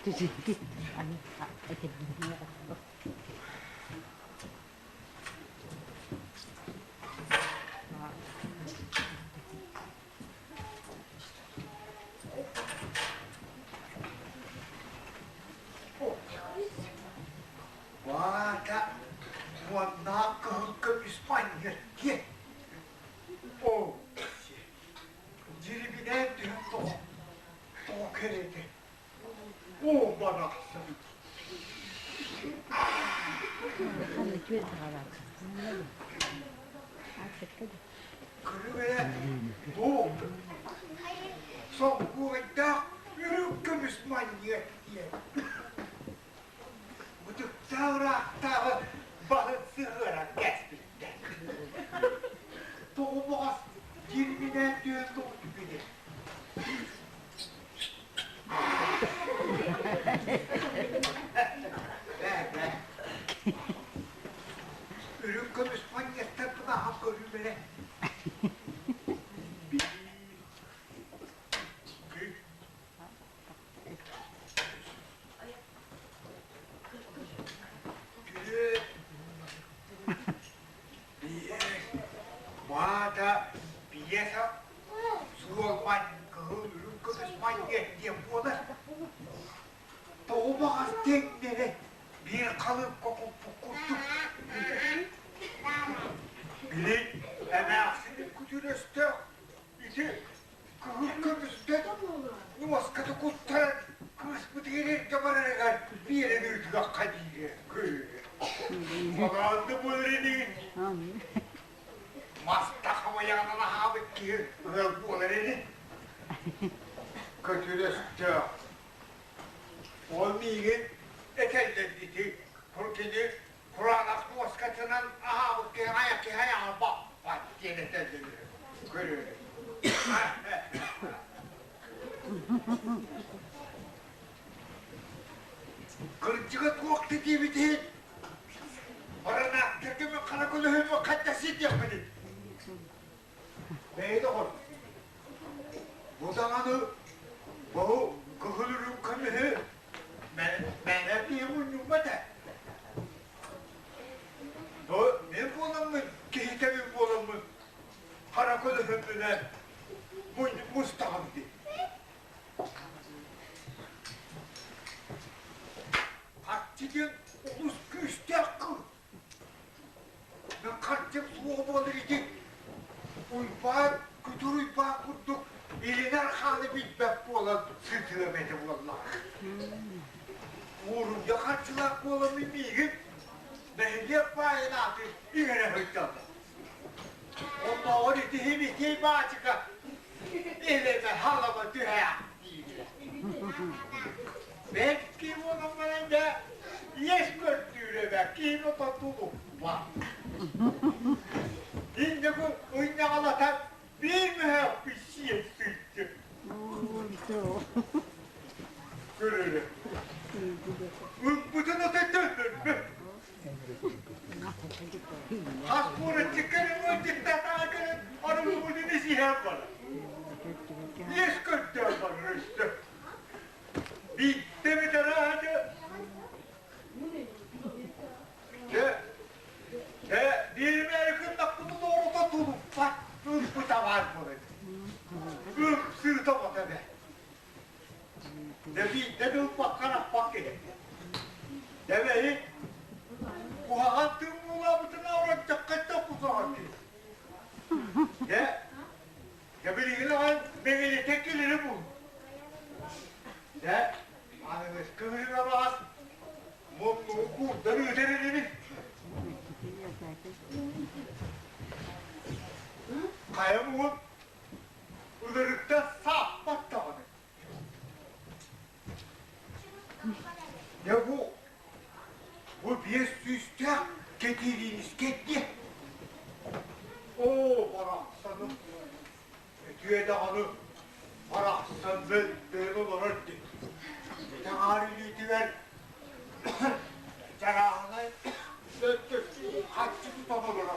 Sige. Ano? Ay, hindi ako. Vada, buonacco che Spagna, chi è? Oh, giribinetti un po' che oh, buonacco. Hani köy tarafı. Artık da. 그러면 뭐 성구가 이렇게 스마일이야. 무슨 싸우라 따와 바스라 게스트. 또 뭐가 길미네 뒤에도 비네. 네. 이렇게 스마일이 스타트가 하고 그러면 비에서 수억만 그것을 많이 뛰어보다 또 오버가 땡내래 밀가루 꼭꼭 볶고도 빌리 에메악스는 구두렸을 이제 그것을 때 누워서 곧타는 그것부터 저번에가 비에를 들어가지 그 뭐가안돼 보이니 Masta kamu yang anak awet kiri, boleh ini. Kecuali sudah, orang ini ekelnya di, porque Quran aku sekarang awet kaya apa, pasti ini terjadi. Kiri. Kerja waktu di, orang nak kerja makan aku lebih makan tasik yang ini. 매일도 무당하는 뭐 그걸로 가면 맨날 비우는 용마다 너내 보는 개인적인 보는 하라고도 했는데 무슨 당한데 박지경 무슨 그 시작그 나 갈증 수업원들이지 Uypan, kudur uypan kurduk, eliner kanı bitmek olan sırtına vallahi. Uğrum yakarçılak olan mimiyim, nehliye payinatı, İngene hıçtadı. Onunla orada hemikey bağcıka, elime halama düğe ben kim onun bana da, yes gördüğüne ben, kim o tatlı var. Şimdi bu oyunu anlatan bir mühep bir şey sıktı. Görürüm. Bütün o da döndür mü? Hasbura çıkarım o cidden ağacının arımı bunu ne şey yapar? Niye sıkıntı yapar işte? Bitti mi de ağacı? Dilime yakında bunu doğruda tutup bak, bu da var burada. Sırtıma tabi. De bir bakana bak edin. Demeyi, bu hattın muğlabıtına uğrayacak kaçta bu zaman değil. De bir ilgili beni tekkileri bul. De, anımız kıvırına bas, mutlu kurdan öderini. Kayamın ırırıkta sağ tane. Ya bu bir süste getiriniz gitti. Oo baraksanım. Ötüye dağını baraksan ben olarak gitti. Tanrı'yı ver. Canağına kaççı tutamadılar.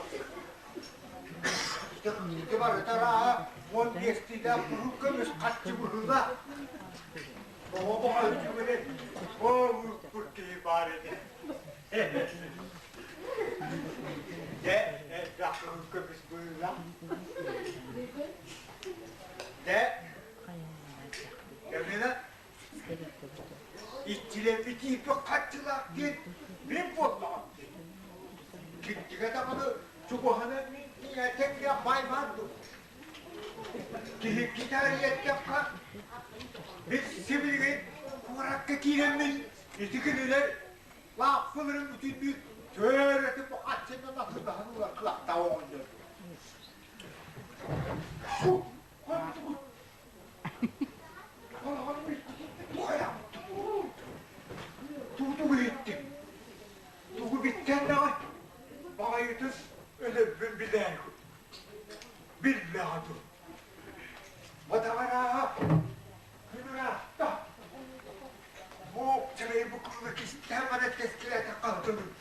İşte var tara, mon destida, burukkamış kaççı burada. Baba öldürmedi. O kurtluğu bari de. De, yaptığımız köpüs buyurlar. De, emine, İççiler bitiyip kaçtılar git. Bir potlar. Gittiğe de bana çubuğuna niye tek yapay vardı. Gidip gider yapar. Biz sivilgin kurakka kirenmin itikiniler lafların bütün bir töretip bu açında nasıl daha var kulakta oldu. Tuğdu gitti. Tuğdu bitten de bayıtız öyle billahi. Billahi. Vatavara. Hünura. Bu çayı bu kuruluk istemeden tezkilete kaldırdım.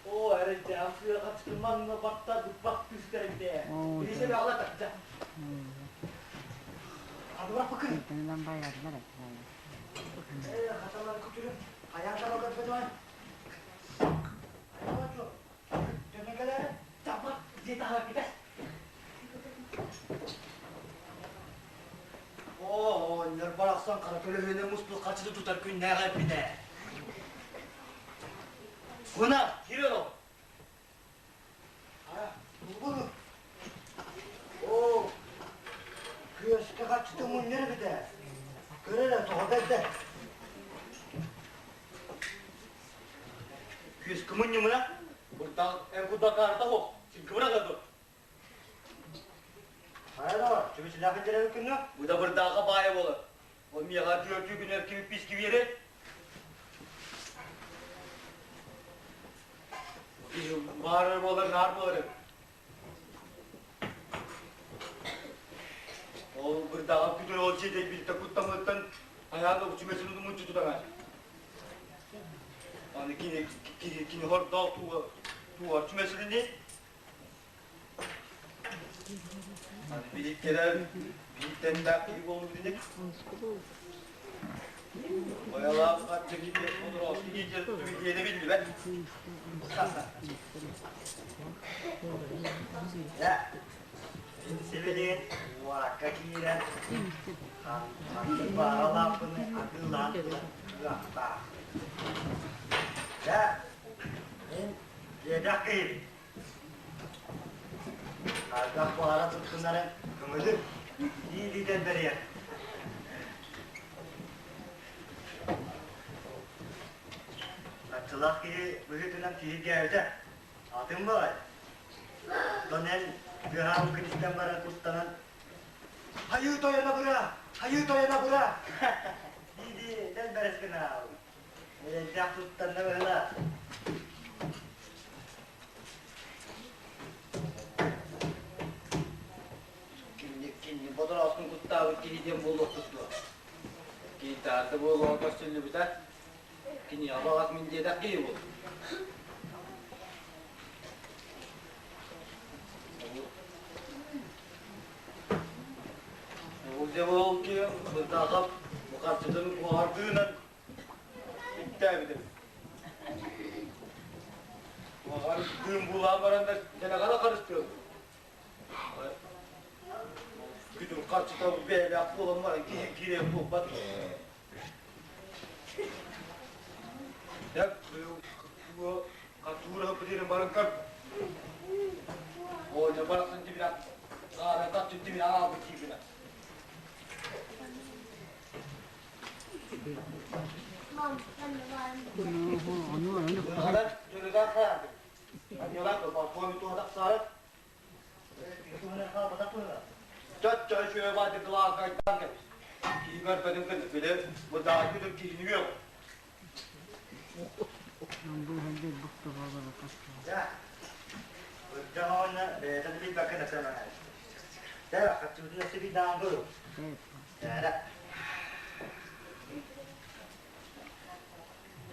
Oh, ada jafir kat kemang bakta bak pistek. Ini saya Allah tak jah. Ada berapa kan? Dalam bayar lah. Kata orang kucing, ayam kalau kat betul. Ayam tu, jangan kala cepat kita kita. Oh, nerbalaksan karakter hene muspul kaçtı tutar gün ne yapayım bir de. Buna, giriyorum. Bunu. Oo. Kıyasıka kaçtı mı nereye bir de? Görelim, tohbet de. Kıyas kımın yumuna? Buradan en kuda karta ho. Şimdi kıvıra kaldı. Hayır da var. Çünkü silahın cere hükümlü. Bu da burada kabaya olur. O miyağa diyor ki günler kimi pis gibi yeri. Bağırır mı olur, nar mı olur? O burada bütün o şeyde bir de kutlamaktan ayağında uçmasını da muçu tutamaz. Hani kini hor dal tuğar uçmasını ne? Hani bir kere birlikten daha iyi olur dedik. Oyalar kaçtı gibi olur olsun. İyice Türkiye'de bildi ben. Ya. Sevilin. Vaka kiren. Hangi paralar bunu akıllan. Gata. Ya. Yedak il. Harga para tutkunların kımıdır. İyi lider beriyer. Atılak ki büyütülen kişi geldi. Adım var. Donen Gühan Kristan bara kustanan. Hayu toyana bura. Hayu toyana bura. İyi den beres kena. Öyle jak tuttan ne böyle. Kini bodol altın kutta kini diye bolluk tuttu. Kita da bu orta sürülü biter. Kini abagat min diye de iyi oldu. Bu devam ki burada bu karşıdan bu ardından bitti bir. Bu ardın bulamaran da gene kadar karıştırıyor. Güdüm karşıda böyle aklı olan var ki gire bu bak. Ya bu katura berdiri barangkali Hoca barasın dibine. Kahve tatlı dibine al bu dibine. Onu Kadar cürüden sayardım. Hadi yolan da bak koymu tuğadak sarıp. Tuğuna kalmadan tuğuna. Çat çat şöyle vardı kulağa kayıttan gelmiş. Ki görmedim kızı bile bu daha gülüp kişini yok. bu halde bıktı baba. Ya. Jangan jadi big bakın sana. Ya katıldı nasıl bir dangur. Ya.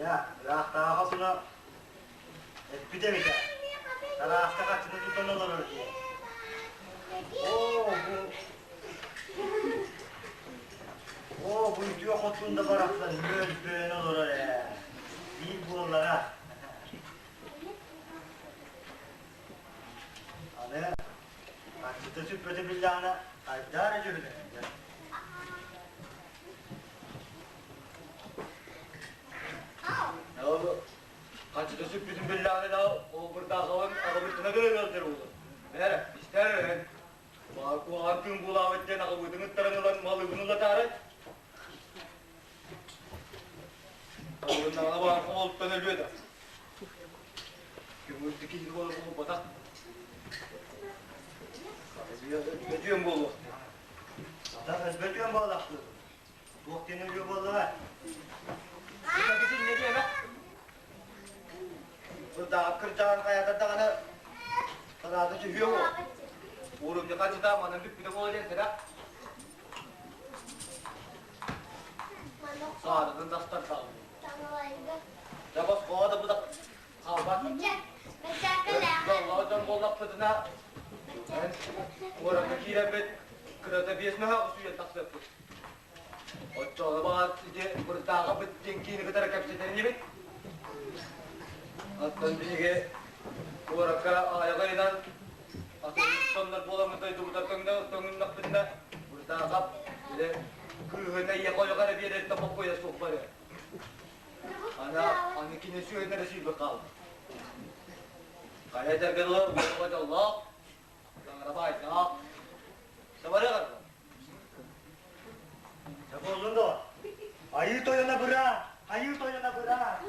Ya, rahta hasuna bir de bir de. Sana hasta kaçını tutan olur diye. Bu diyor kotunda baraklar böyle olur ya. Değil bu onlara. Hani kaçta süpürde billahına aydar ecürüne. Ne oldu? Kaçta süpürdün billahına da o burada kalan arabasına göre yoldur oldu. Nere? İster. Bak bu antın bulavetten akıbıdını taranalan malı bunu da tarih. Bundan ana bağırsa oluptan ölüyor da. Gümürtü gibi olur bu batak. Özbetiyorum bu vakti. Zaten özbetiyorum bu vakti. Bu vakti ne diyor bu vakti? Burada bizim ne diyor be? Burada kırcağın hayata dağına sarada çıkıyor mu? Uğrumca kaçı dağmanın bir de bu olacaksın ha? Sağlıkın dastar sağlığı. Ya bak bu da burada kalmak. Vallahi bollak fıdına. Orada kiremet kırada biesme ha usuya taksep. O çoğu bağ size burada bitin kini kadar kapseten gibi. Attan bilge oraka ayakaydan atın sonlar bolamıntaydı burada tönün nakbında. Burada kap ile kıyığına yakoyakara bir yere tapak koya sokları. Ana kine suyu neresi bakal. Kaya tergelo wajah Allah. Yang rabai tak. Sabar kan? Siapa ulun tu? Ayu to yana bera. Ayu to yana bera.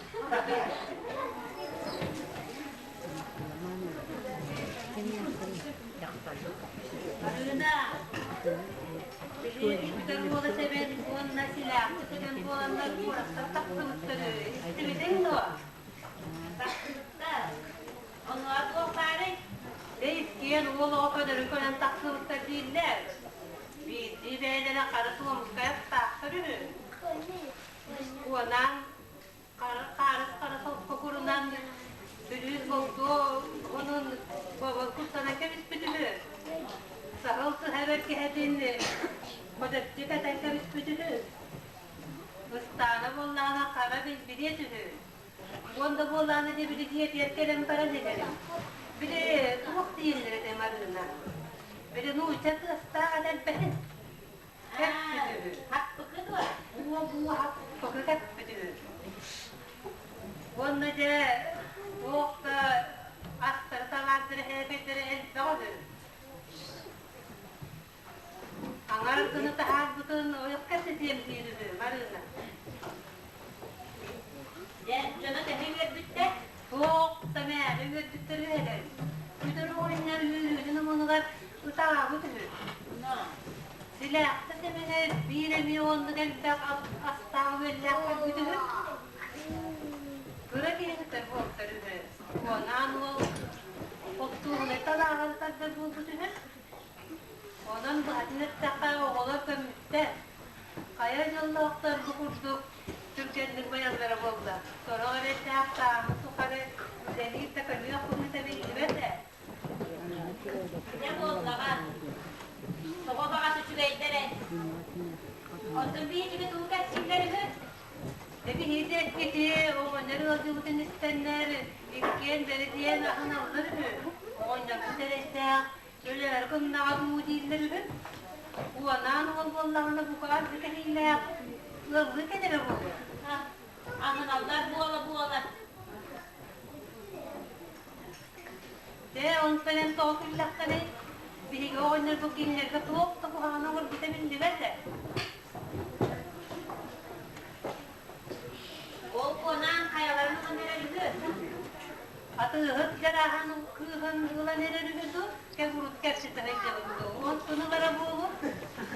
Aruna. Kita buat seven buat nasi lah. Kita buat nasi buat tak terus. Itu bideng tu. Tak tak. Onu atıyor bari. Değişken oğlu o kadar ülkeden taksılıkta değiller. Biz dibeylere karısı olmuş kayıp taksırıyor. Ondan karısı kokurundan sürüyüz oldu. Onun babası kutsana kemiş bütülü. Sağılsı haberki hedinli. Kodakçı kadar kemiş bütülü. Ustana bollağına kara biz biliyetülü. Onda bollağına diye bir diyet yerkelim para nedelim. Bir de soğuk değildir demarına. Bir de nuçak ıslah albehin. Hep bütülü. Hak fıkır var. Bu hak fıkır hep bütülü. Onda da soğukta astarı salardır, heybetleri el dağılır. Angarıtını da harbutun oyuk keseceğim değildir marına. Cana da henger bitti. Soğuk sana henger bittiriyorlar. Bütün oyunlar yürüdüğünü bunlar utağa bütülür. Silahta semene bir emiyonlu geldik aslan vellah bütülür. Böyle gelirler bu ortarıda. Onan o otuğunu talağını tadı bu bütülür. Onan bu hadine takaya oğlar kömütte. Kaya yollarlar bu kurduk. Türkiye'nin bayanları oldu. Sonra öyle yaptı, mutlaka üzerine takılıyor, bunu tabii bilmedi. Ne oldu lan? Sabah bakası çüreytlere. Ondan bir gibi tuğuk etsinleri mi? Tabii hizmet gitti, onları oldu bütün istenler, ilken belediye nakına olur mu? Ondan bu tereste, öyle her gün nağdu değiller mi? Bu anan Allah'ına bu kadar zikriyle hızlı kenara bu. Aman Allah bu ola. on senen toğutullaktanı bihiga oynar bu ginlerge toğuk da bu hana olur bitebildi bende. Ol konan kayalarını nerelidir? Atı hıt jarahanı kıhın nerelidir? Kevurut gerçekten ekledim. On sunulara boğulur.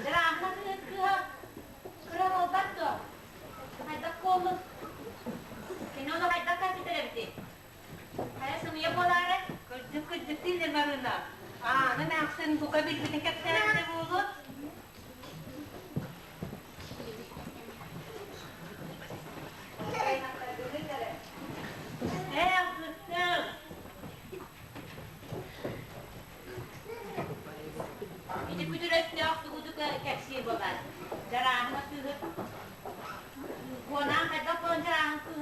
Jarahana kıhın kıhın oldaktı. Haydak kolum. Kini onu haydak kaçıtırabilir. Hayat sunuya boğular. Kıcık değil maruna. Ne aksen bu kabil bir tek senede boğulur. Ini kudurat ni aku kudu ke keksi babat. Jarang nak tu. Konang ada pun jarang tu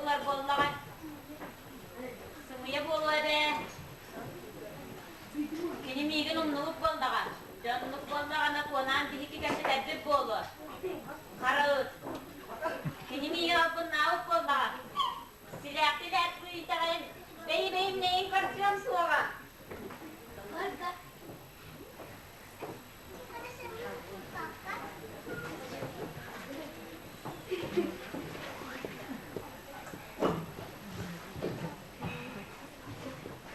ular bola. Semua bola deh. Ini mungkin nuk bola kan. Jangan nuk bola kan aku konang di hiki kasi kadep bola. Karut. Ini mungkin aku nak bola. Silat tu ikan. Bayi ni kerjaan suara.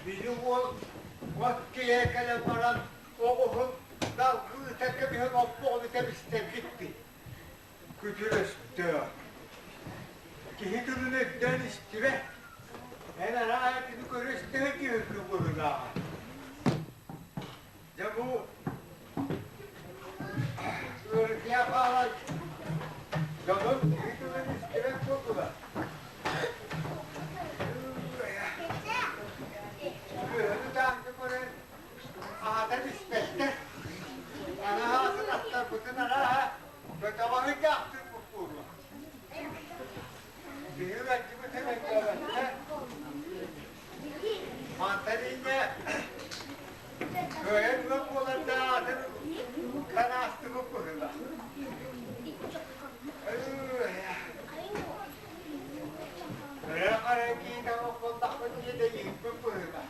Bizim o vaktiye kadar varan oğlum da kıyıteke bir hın okulu temizle gitti. Kütürüstü. Ki hidrünü dönüştü ve hemen ayetini görüştüğü gibi kıvırına. Ya bu ırkıya bağlı canım hidrünü istiven kurdular. Ada dispekte, ana hazır atlar bütün ara, ve tabanı yaptı bu kuru. Bir belki bütün eklemette, mantarine, böyle bu kolanda adı kanastı bu kuruda. Böyle karanlığı da o kolda konuyu da yiyip bu kuruda.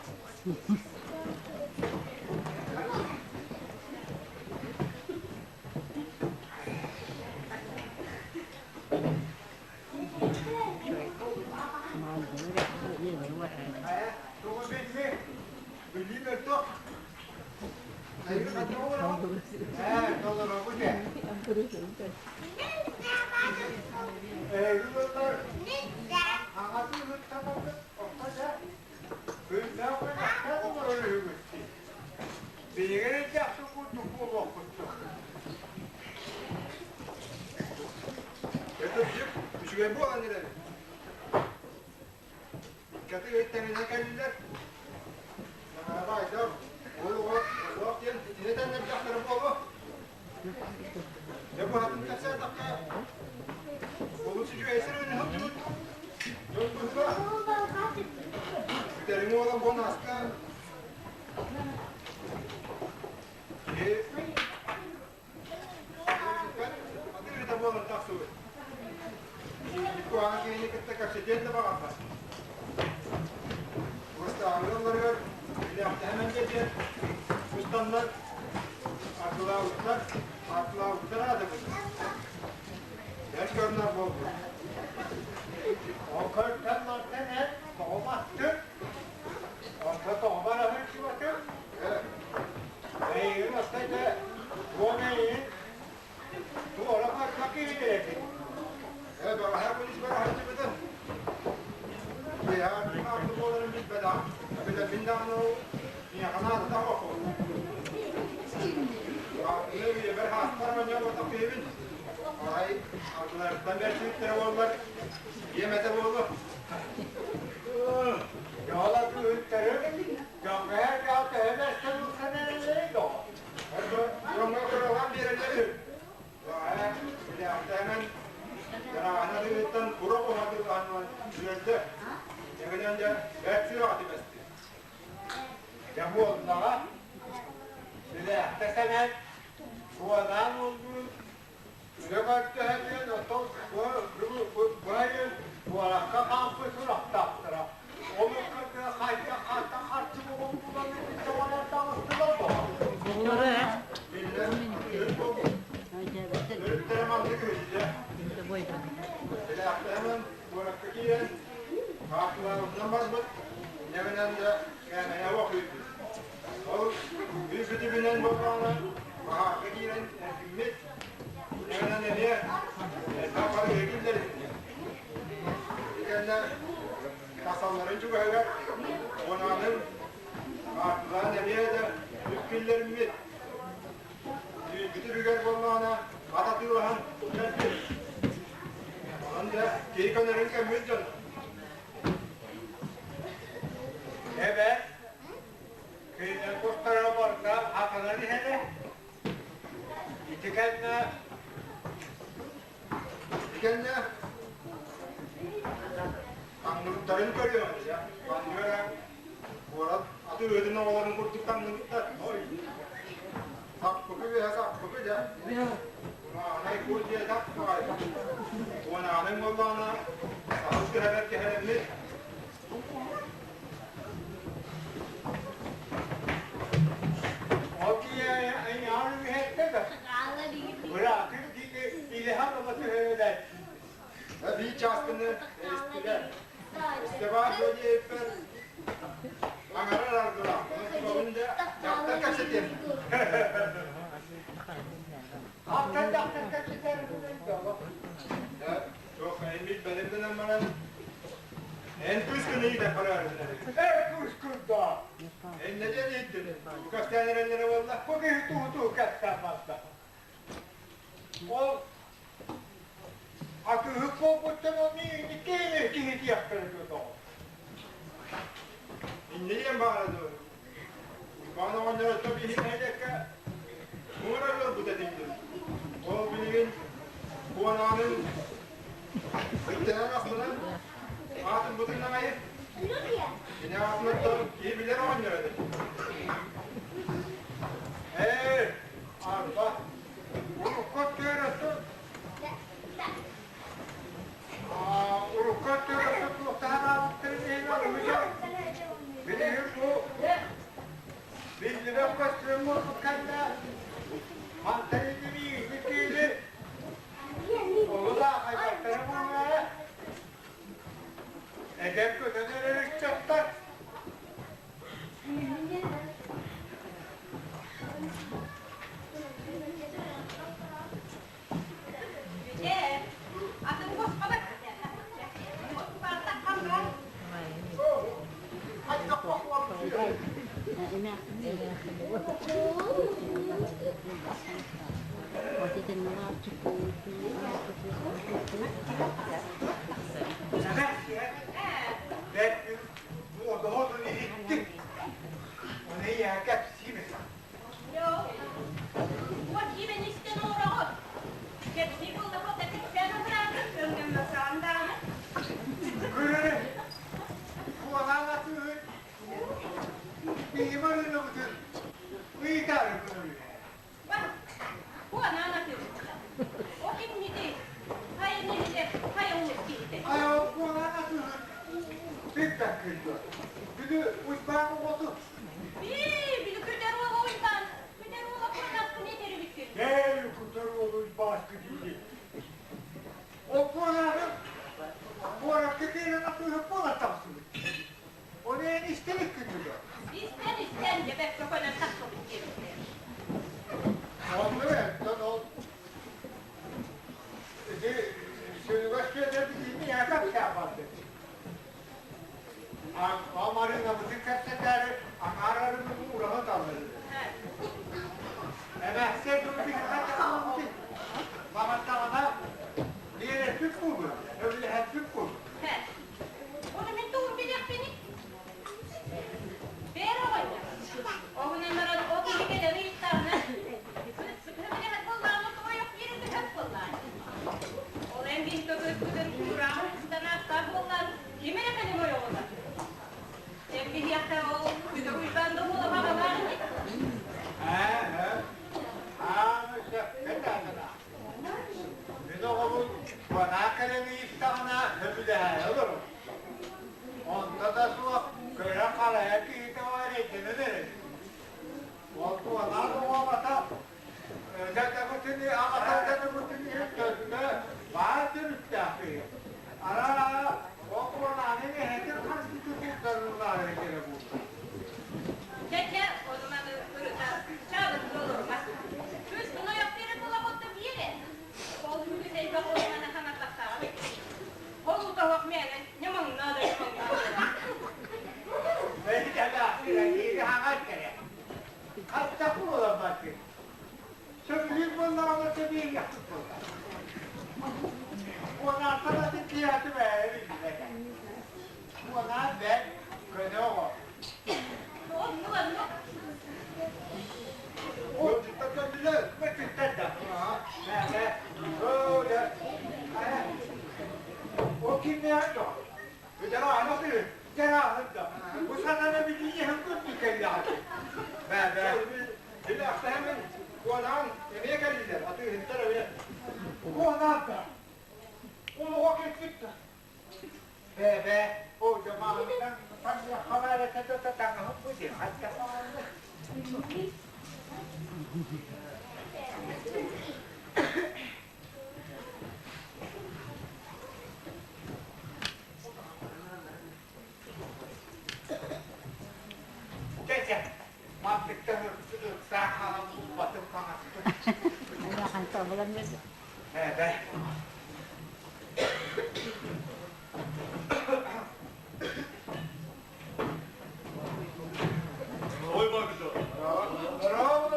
Bu anneler. Katı yettemine geldiler. Araba diyelim, neden ne yaptırım oldu? Ya bu hatun kaçar dakika. Olusucu eser önüne hatun. Yok burada. Giderim oğlan bunu hasta. Hadi bir de bu oğlan taksı. Bu anki yeni kıtta kaçacağını da bakar. Burası ağırlar var. Bir hafta hemen geçer. Ustanlar, aklığa uçlar adı bu. Yaş görünler oldu. O kırktan marten hep tohumattı. Orta tohumara hırçı batı. Neyin hastaydı. Bu neyin? Bu olamaz makine gerekli. Evet, her polis var, harcı beden. Ya, aklı boğuların bir beden. Beden bindanı o. Niye kanadı da o. Ne bir hastane ne var da evin. Ay, aklılardan bir çocukları olurlar. Yemede olur. Yağlar bu ülkleri. Yağmaya kalktı. Hemen sen nereleri yok. Yağmaya kurulan bir yerleri. Bir hafta hemen ana devetten kuru komadır anman sürede. Yeniden de versiyon atıbesti. Ya bu onlara bir hafta hemen bu adam oldu. Ne baktı hemen otom bu hayır bu arka kampı surak taptıra. Onu kırdı kayda kartı bu bu ne bileyim de yani ne bakıyor. O bir kötü bilen babana bak giren hükümet ne bileyim ne diye kapar gelirler. Dikenler kasaların çok evvel onanın artıdan ne diye de hükümlerin bir bütün bir babana Atatürk'ün geldi. Anda geri kalanların kemüldür. Evet. Köyden kostara varsa hataları hele. İtikenle anlıkların görüyoruz ya. Ben diyorum Murat adı ödünün oğlanın kurtuktan anlıklar. Sakpıkı ve sakpıkı da. Anayı kurt diye sakpıkı ayda. Ona anayın Allah'ına sağlıklı haber kehelemli. Okiye aynı bir hette de. Bırakın ilham olması öyle. Bir çaskını istiler. İstifa böyle yapar. Angarar aldılar. Onun da yaptan kaçırdım. Haftan kaçırdım. Çok emin benim numaram. En kıskın iyi de para verdiler. En kıskın da. En neden ettin? Birkaç tane elleri valla. Bugün tuğdu kaçtan fazla. O akı hükümetten onu iki yaptırıyordu. İndiriyen bağladı. Bana onlara tabii hikayedeki uğrarlar bu dedimdir. O bilimin bu ananın iktidar aslında atın bu dinlemeyi yine aslında iyi bilir oynuyordu. Arba urukot diyorsun. Urukot diyorsun. Muhtemelen abitlerin olmayacak. Biliyor bu. Bildiğine kostüm mutlaka mantayı gibi fikirli. Onu da hayatları bulmaya. Edep ödenerek çatlar. Bu daha da ne gitti? O ne ya? Kapsayım mı? Yok. Bu kimin işte uğrağı? Hepsi buldu bu da sen bırakıp ömrüm masanda. Kırırı. Bu anlatıyor. Benim arayla mıdır? Bu iyi tarif oluyor. Bak. Bu anlatıyor. O kim miydi? Hayır neydi? Hayır umut gitti. Ayağı bu anlatıyor. Bir dakika. Bir de uzmanı oldu. Bir kötü ruhu uydan. Kötü ruhu kurnattı ne deri bitti. Gel kurtarıyoruz başka gibi. O bu arada kekere atıyor bu anlatamsın. O ne en istelik gidiyor. İsten de kafana takma bitti. Oldu evet, lan oldu. Üniversitede bizim yatak yapardı. Amarınamızın kasetleri, Ankara'nın uğrağına kaldırdı. Evet, sevdiğim bir kaset alındı. Mamatlamada diğer Türk buldu. Öyle hep Türk buldu. Onu bir dur bir beni. Ver oyna. Onun numaralı o gibi gelir ilk tane. Sıkıntı hep kullanmak o yok yerinde hep kullan. O en büyük öbürküden uğrağın üstten asla kullan. Kime ne kadar o yolda? En bir yakta o bir de uydan da bu ama var mı? He. bari kere bu. Çeke, o zaman çağırın olur mu? Üç bunu yok derim, bulamadım yine. Oğlum bir şey yok, o zaman sana taktağım. Oğlum da bakmayalım, ne manına da ne manına. Ben de aslında iyi hangat kere. Hatta bu olamaz ki. Söyleyeyim bunlarla tabii yaptık burada. Onlar sana da tiyatı verir. Onlar ben köne o. Oğlum var mı? O tutaklı bile metrikten de. Ne? Öyle. O kim ne yapıyor? Bir de anı bir. Cenahında. Bu sana bir dünya hüküm diken lazım. Ben. Şimdi hafta hemen bu adam yemeğe geldiler. Atıyor hintler öyle. Bu adam da. Onu vakit gitti. Be. O cemaattan tanrı havale kadar tanrı bu diye. Hatta. Gel. Mahvetten sahalı batım kanatı. Wala kang tawagan niya. Be. Oy bakıcı. Bravo.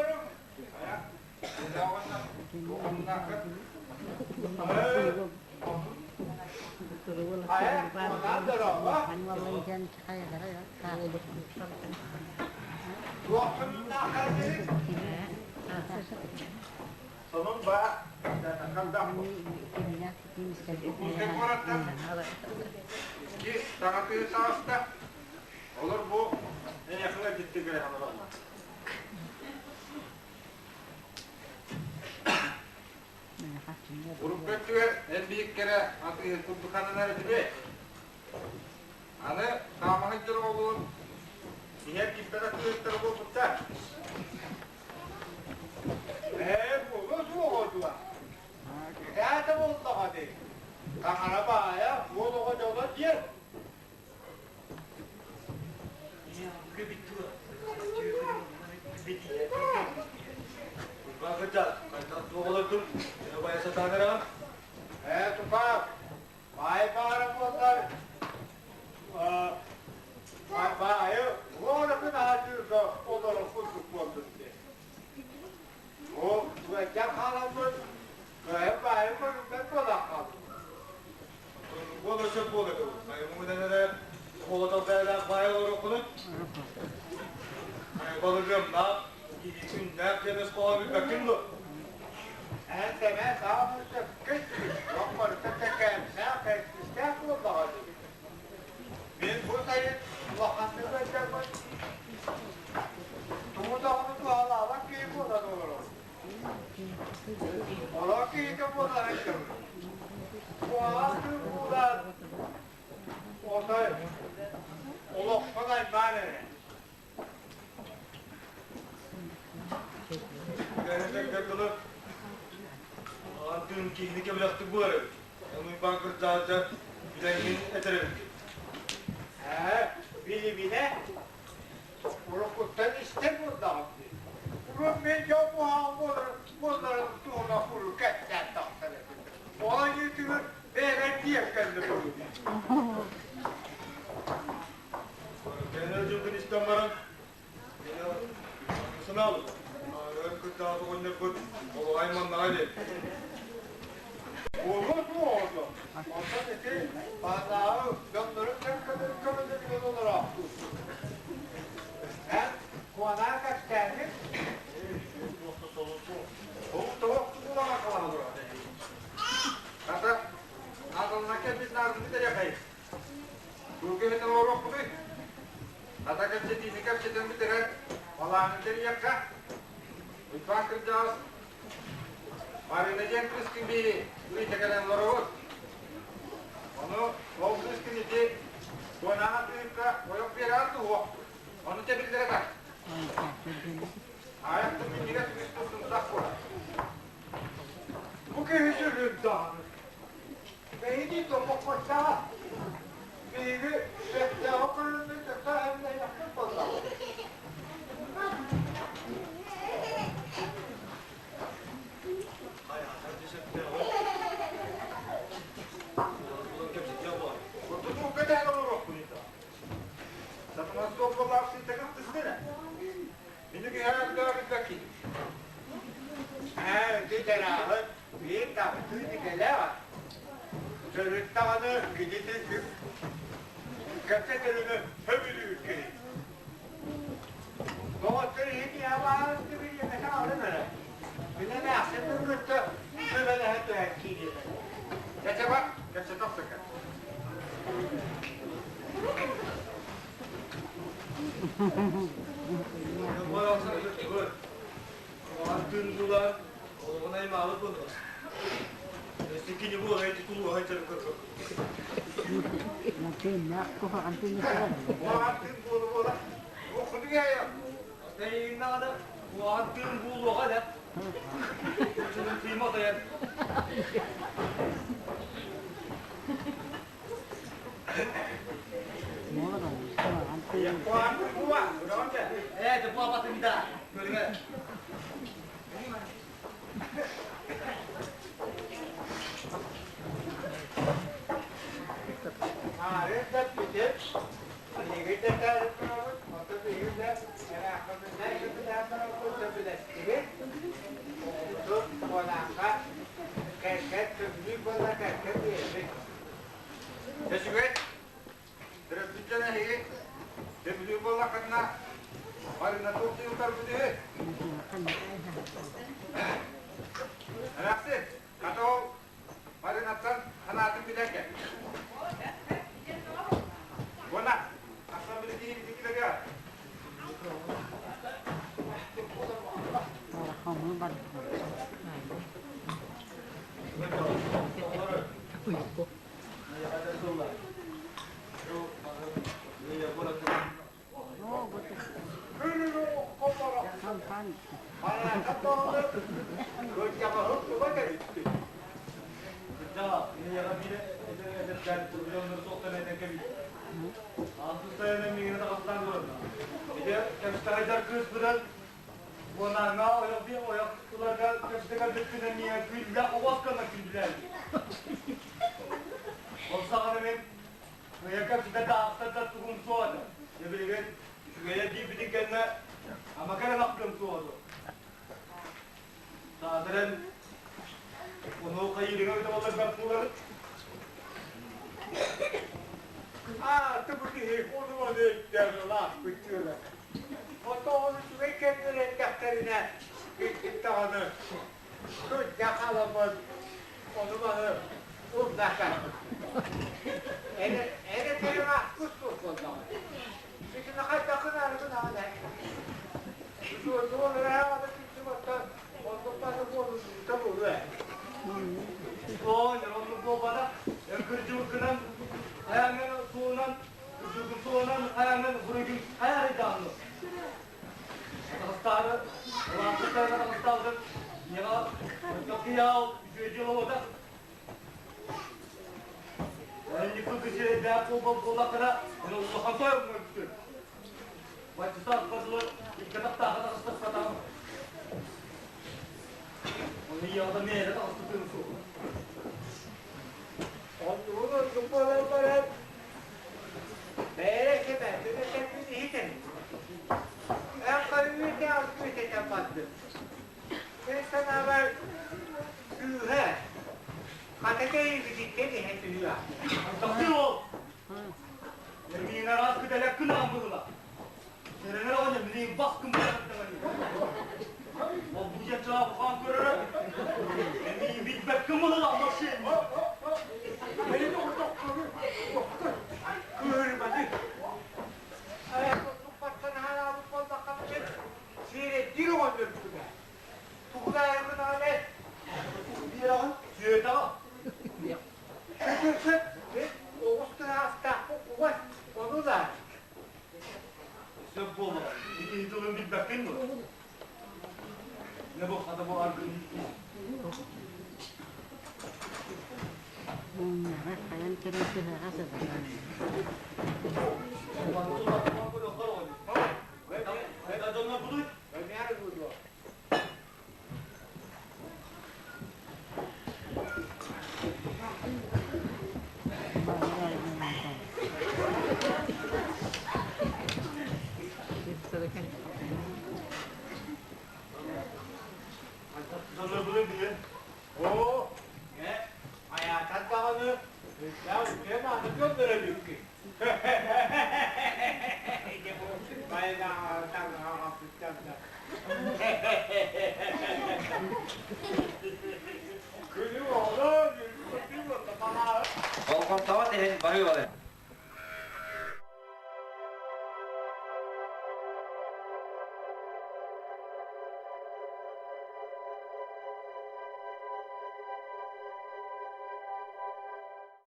Sonun ba, ki sanatı sağlıkta olur bu en yakına gitti göre hanımlar. Grup bekliyor en büyük kere atı tuttukanlar gibi. Hani tamahıcır olur. Diğer kimsene kıyıktır bu tutar. Bu nasıl oldular? Hayatım oldu hadi. Kanara bağaya, bu da hocalar diğer. Bakıcı. Kaçtan olurdun. Ne bayasa tanırım. Tufak. Vay bağırım onlar. Vay, bu arada hacırda onlara fıstık oldu diye. O, gel halamın. Hep ben kolak kaldım. Olursa bu olur. Bu nedenle kolada beraber bayıl olur okulun. Balırım da. İçin ne yapacağınız kolay bir bakın da. En temel sağımızda kış. Yokları tekerim. Ne yapayım? İster kulda hadi. Ben buradayım. Allah'ını vereceğim. Tumuda onu bağla. Bak ki bu da doğru. Ola ki bu da ne olur. Bu altı burada. Orada. Ola kadar bana. Gelecek takılı. Antın kihini bıraktık bu arada. Onun bankır çağıracak. Bileğinin eterim. Bile. Urukuttan işte burada. Uruk ben yok bu hamurun. Bunların tuğuna kuru kaçtan tahtları. Ona yetirir. Böyle diye kendi kuru. Genel cümle İstanbul'un. Sınav. Kırtağızı oynar kut. O ayman nâli. Olur mu oldu? Ondan öte bazağı döndürürken kadar olur. Ben konağa kaç geldim. Soğuk kulağına kalan. Hatta ağzına biz narını da yakayız. Türkiye'den olur mu? Hatta kapçetiğini kapçeden bitirer. Allah'ın deri yaksa. Lütfen kıracağız. Marinacağım kıskin bir ürite gelen var. Onu o kıskin içi konağa tüyükle koyup bir altı o. Onu tebirlere tak. Ayakta bir kere Kristus'un sakura. Bu kehüsürlüğün dağını. Beyni topu koşağı. Beyni bekle okulun bir tekrar Ama sopalar şimdi takıp dışına. Şimdi her dördündeki. Bir tarafı bir tarafı tüydükleri var. Çocuk tavanı gidildi. Gazetelerinin öbür ülkeyi. Doğrusu hiç yabancı bir yemekten alınır. Bir de ne aslında kırıttı. Şöyle hep de etkili. Geçe bak, geçe çok sıkı. Antın bulan, ona imalı bunu. Sikini bu ayı tutulu ayı çarpı. Mungkin nak ko antin ni ko. Bu antın bulu. Bu kudu ya. Neyin nada? Bu antın bulu kadar. Şunun kıyma da yer. Mo ko antin. Bu antın bu var. Bu da onca. Bu apa tidak? Görüyor. Rezat bitir. Hani gidip tarafına otur bir yüzde. Yani aklımda ne gibi daha oturabilir. Evet. Tut kolaka. Kerket tümlü kola kerket diye. Teşekkür et. Terus bicara ini. Tümlü kola kena. Hari nanti utar budi. Anak atau hari nanti anak itu tidak ya. Bona, asal beli ini lagi ya. Ora kamu ban. Oh, betul. Sampan. Mana satu orang kerja baru tu bagai itu. Kerja, ini yang kami ada dan program bersokkan yang kami. Altı sayının mingine de kaptan göründü. Bir de kemştaylar kız bilen Bonanga oyak diye oyak kutularga kemştaylar döktüğüne niye gül ya ovas kana gül bilen. Olsa hanımın oyak kemştaylar da haftada tuğum soğadı. Ya bilgen şu gaya deyip bir kendine ama kere baktım soğadı. Saderen onu kayırına bir de onlar baktılar. Seperti onu ada derler, bitiyorlar. Otomobil sürekli kendine defterine kita onu tut yakalamak onu bana uzaklar. Ele terima kusur kodan. Çünkü ne kadar yakın arasın hala. Şu oraya ada bizim orada onu bana bunu tabu ve. O yalanlık o bana kırcılıkının ayağının soğunan kırcılıkın soğunan ayağının vurugun ayarı canlı. Kıstarı, ulan kıstarı da kıstardır. Yağı, kapı yağı, üçüncü olacak. Yani yıkıl kışı değer kola kıra, onu uzaktan soyup mu öptü? Başçısı arkasılı, ilk kadar da kadar kıstas katam. Onu yağda neye de kıstıklarını soğuk. Onu kumpalar para. Mereka ben de kendini hiçen. Ben kalbimde altı bir tepattım. Ben sana haber gühe. Katakayı birlikte de hep dünya. Takdir ol. Yerine rast giderek kına ambırla. Yerine olunca bileyim baskın bırakın. O bu yatağı falan görerek. Yemeği bitmek kımılı anlaşayım. Beni de orada görmedi. Ayak tutmaktan hala bu konuda kalacak. Seyre diri oldu bu da. Bu da yakın hale. Bir an. Yatağı. Çünkü o üstüne hasta bu kuvvet. Onu da. Sen bu ola. İki yılın bitmek değil mi? Ne bu kadar bu arkın? Nah, kalian kira-kira rasa apa? Ben nerede buldum? Gülü oğlum, gülü bana. Volkan Tavat ehen bahı var.